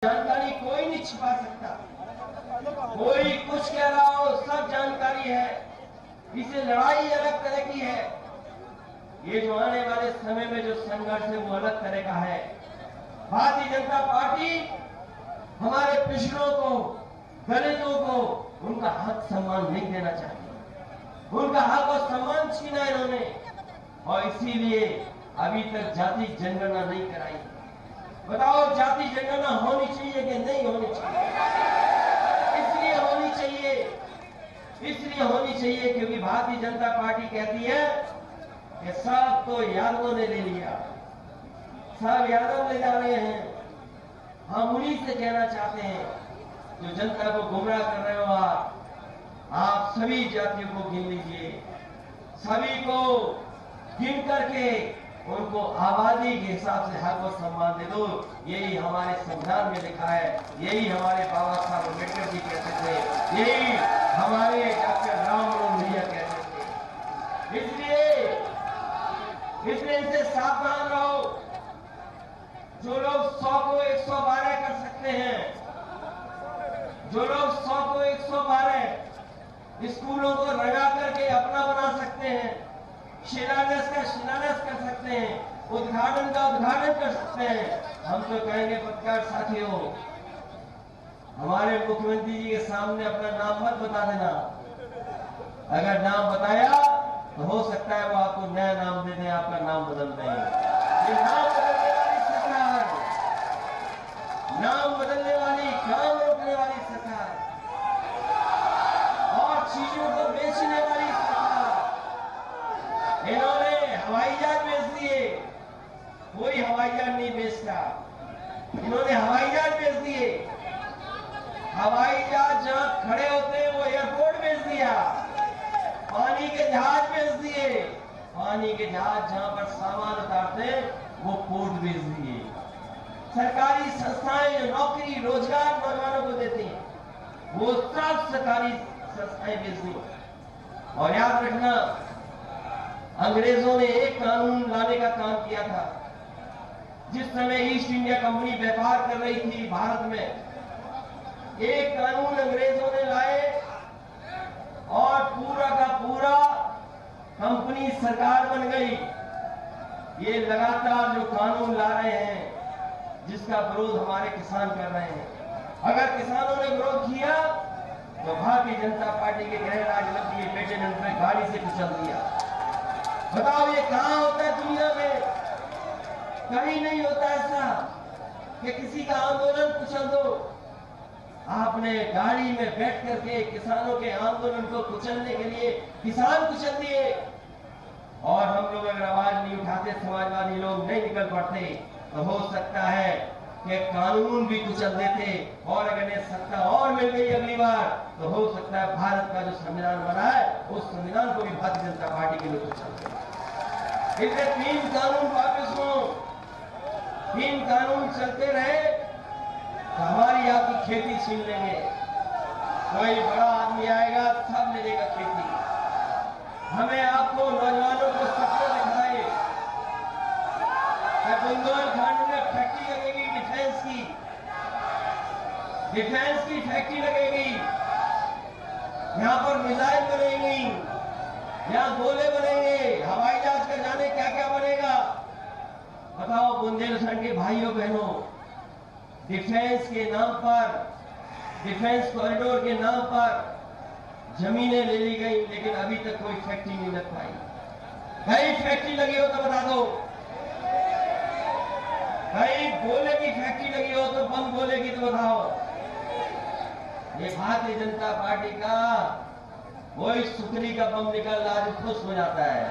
जानकारी कोई नहीं छिपा सकता। कोई कुछ कह रहा हो, सब जानकारी है। इसे लड़ाई अलग तरह की है। ये जो आने वाले समय में जो संघर्ष है वो अलग तरह का है। भारतीय जनता पार्टी हमारे पिछड़ों को, दलितों को उनका हक सम्मान नहीं देना चाहती। उनका हक और सम्मान छीना इन्होंने, और इसीलिए अभी तक जाति जनगणना नहीं कराई। बताओ, जाति जनगणना होनी चाहिए कि नहीं होनी चाहिए? इसलिए होनी चाहिए क्योंकि भारतीय जनता पार्टी कहती है कि सब तो यादवों ने ले लिया, सब यादव ले जा रहे हैं। हम उन्हीं से कहना चाहते हैं जो जनता को गुमराह कर रहे हो। आप सभी जातियों को गिन लीजिए, सभी को गिन करके उनको आबादी के हिसाब से हक और सम्मान दे दो। यही हमारे संविधान में लिखा है, यही हमारे बाबा साहब अम्बेडकर जी कहते थे, यही हमारे डॉक्टर राम मनोहर लोहिया कहते थे। इसलिए इनसे सावधान रहो। जो लोग 100 को 112 कर सकते हैं, जो लोग 100 को 112 स्कूलों को रंगा करके अपना बना सकते हैं, शिलान्यास का शिलान्यास कर सकते हैं, उद्घाटन का उद्घाटन कर सकते हैं, हम तो कहेंगे पत्रकार साथियों, हमारे मुख्यमंत्री जी के सामने अपना नाम मत बता देना। अगर नाम बताया तो हो सकता है वो आपको नया नाम दे दें, आपका नाम बदल दें। ये नाम बदलने वाली सरकार, नाम बदलने वाली, काम रोकने वाली सरकार और चीजों को बेचने वाली सरकार, इन्होंने हवाई जहाज बेच दिए। कोई हवाई जहाज नहीं बेचता, इन्होंने हवाई जहाज बेच दिए। हवाई जहाज जहां खड़े होते हैं वो एयरपोर्ट बेच दिया। पानी के जहाज बेच दिए, पानी के जहाज जहां पर सामान उतारते वो पोर्ट बेच दिए। सरकारी संस्थाएं जो नौकरी रोजगार नौजवानों को देती हैं वो सब सरकारी संस्थाएं बेच दी। और याद रखना, अंग्रेजों ने एक कानून लाने का काम किया था। जिस समय ईस्ट इंडिया कंपनी व्यापार कर रही थी भारत में, एक कानून अंग्रेजों ने लाए और पूरा का पूरा कंपनी सरकार बन गई। ये लगातार जो कानून ला रहे हैं जिसका विरोध हमारे किसान कर रहे हैं, अगर किसानों ने विरोध किया तो भारतीय जनता पार्टी के गृह राज्य मंत्री के बेटे ने उन्हें गाड़ी से कुचल दिया। बताओ, ये कहां होता है दुनिया में? कहीं नहीं होता ऐसा कि किसी का आंदोलन कुचल दो। आपने गाड़ी में बैठ करके किसानों के आंदोलन को कुचलने के लिए किसान कुचल दिए। और हम लोग अगर आवाज नहीं उठाते, समाजवादी लोग नहीं निकल पड़ते, तो हो सकता है कि कानून भी कुचल देते। और अगर ये सत्ता और मिल गई अगली बार, तो हो सकता है भारत का जो संविधान बना है उस संविधान को भी भारतीय जनता पार्टी के लोग कुचल देते। इसलिए 3 कानून वापस हो। 3 कानून चलते रहे तो हमारी आपकी खेती छीन लेंगे। कोई बड़ा आदमी आएगा, सब ले लेगा खेती। हमें आपको नौजवानों को सपने दिखाए कि बुंदेलखंड में फैक्ट्री लगेगी, डिफेंस की फैक्ट्री लगेगी, यहां पर मिसाइल बनेंगी, यहां गोले बनेंगे, हवाई जहाज का जाने क्या क्या बनेगा। बताओ बुंदेलखंड के भाइयों बहनों, डिफेंस के नाम पर, डिफेंस कॉरिडोर के नाम पर जमीनें ले ली गई, लेकिन अभी तक कोई फैक्ट्री नहीं लग पाई। कहीं फैक्ट्री लगी हो तो बता दो, कहीं गोले की फैक्ट्री लगी हो तो बम गोले की तो बताओ। ये भारतीय जनता पार्टी का वही सुतरी का बम निकल रहा जो खुश हो जाता है।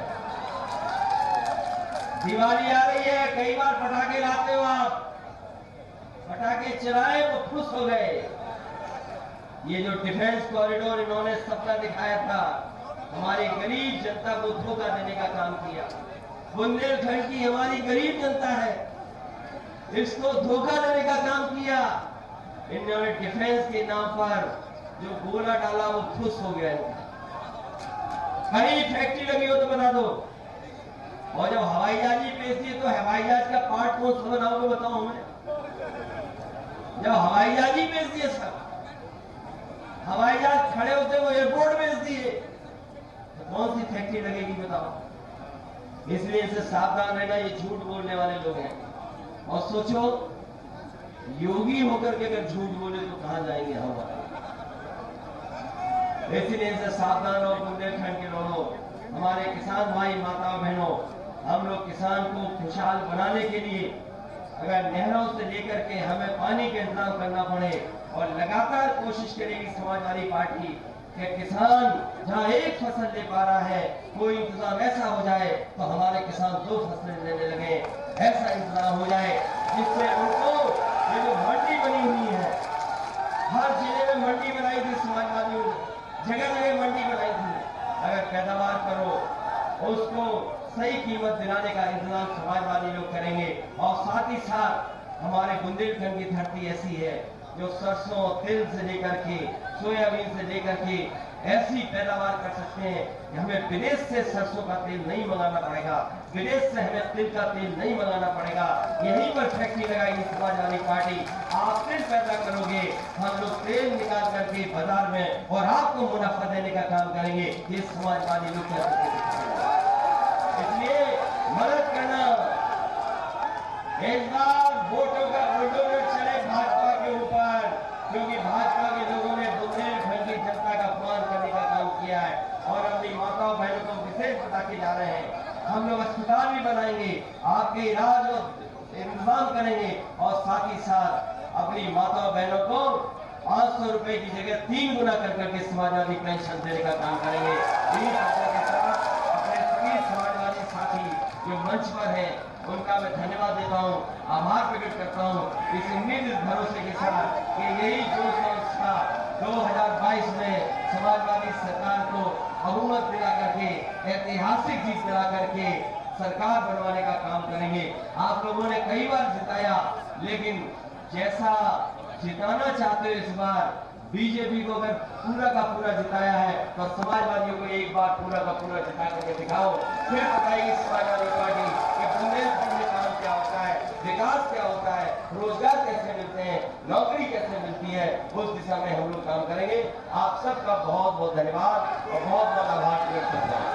दिवाली आ रही है, कई बार पटाखे लाते हो आप, पटाखे चलाए वो खुश हो गए। ये जो डिफेंस कॉरिडोर इन्होंने सपना दिखाया था, हमारी गरीब जनता को धोखा देने का काम किया। बुंदेलखंड की हमारी गरीब जनता है, इसको धोखा देने का काम किया। इन्होंने डिफेंस के नाम पर जो गोला डाला वो खुश हो गया। कहीं फैक्ट्री लगी हो तो बता दो। और जब हवाई जहाज ही बेचती है तो हवाई जहाज का पार्ट कौन सा बनाओगे बताओ हमें। जब हवाई जहाज ही बेच दिए सब, हवाई जहाज खड़े होते वो एयरपोर्ट बेच दिए, तो कौन सी फैक्ट्री लगेगी बताओ। इसलिए इनसे सावधान रहना, ये झूठ बोलने वाले लोग हैं। और सोचो योगी होकर के अगर झूठ बोले तो कहां जाएंगे हम। इसलिए इनसे सावधान रहो बुंदेलखंड के लोगों, हमारे किसान भाई माताओं बहनों। हम लोग किसान को खुशहाल बनाने के लिए अगर नहरों से लेकर के हमें पानी का इंतजाम करना पड़े और लगातार कोशिश करेगी समाजवादी पार्टी कि किसान जहां एक फसल ले पा रहा है कोई इंतजाम ऐसा हो जाए तो हमारे किसान 2 फसलें लेने लगे, ऐसा इंतजाम हो जाए जिससे उनको ये जो मंडी बनी हुई है, हर जिले में मंडी बनाई थी समाजवादियों ने, जगह जगह मंडी बनाई थी, अगर पैदावार करो उसको सही कीमत दिलाने का इंतजाम समाजवादी लोग करेंगे। और साथ ही साथ हमारे बुंदेलखंड की धरती ऐसी है जो सरसों तिल से लेकर के सोयाबीन से लेकर के ऐसी पैदावार कर सकते हैं कि हमें विदेश से सरसों का तेल नहीं मंगाना पड़ेगा, विदेश से हमें तिल का तेल नहीं मंगाना पड़ेगा। यहीं पर फैक्ट्री लगाएगी समाजवादी पार्टी, आप तिल पैदा करोगे, हम लोग तेल निकाल करके बाजार में और आपको मुनाफा देने का काम करेंगे। ये समाजवादी लोग करते हैं। इसलिए मदद करना, इस बार वोटों का बुलडोजर चले भाजपा के ऊपर, क्योंकि भाजपा के लोगों ने बुंदेलखंड की जनता का अपमान करने का काम किया है और अपनी माताओं बहनों को विशेष बता के जा रहे हैं। हम लोग अस्पताल भी बनाएंगे, आपके इलाज और इंतजाम करेंगे और साथ ही साथ अपनी माताओं बहनों को 500 रुपए की जगह 3 गुना कर करके समाजवादी पेंशन देने का काम करेंगे। इन्हीं चर्चा के साथ अपने सभी समाजवादी साथी जो मंच पर है उनका मैं धन्यवाद देता हूं, आभार प्रकट करता हूं, इस उम्मीद इस भरोसे के साथ कि यही जोश और उत्साह 2022 में समाजवादी सरकार को बहुमत दिला करके ऐतिहासिक जीत दिला करके सरकार बनवाने का काम करेंगे। आप लोगों ने कई बार जिताया, लेकिन जैसा जिताना चाहते हो इस बार बीजेपी को अगर पूरा का पूरा जिताया है तो समाजवादियों को एक बार पूरा का पूरा जिता करके दिखाओ, फिर बताएगी समाजवादी पार्टी कि बुंदेलखंड में काम क्या होता है, विकास क्या होता है, रोजगार कैसे मिलते हैं, नौकरी कैसे मिलती है। उस दिशा में हम लोग काम करेंगे। आप सबका बहुत बहुत धन्यवाद और बहुत बहुत आभार व्यक्त करता हूं।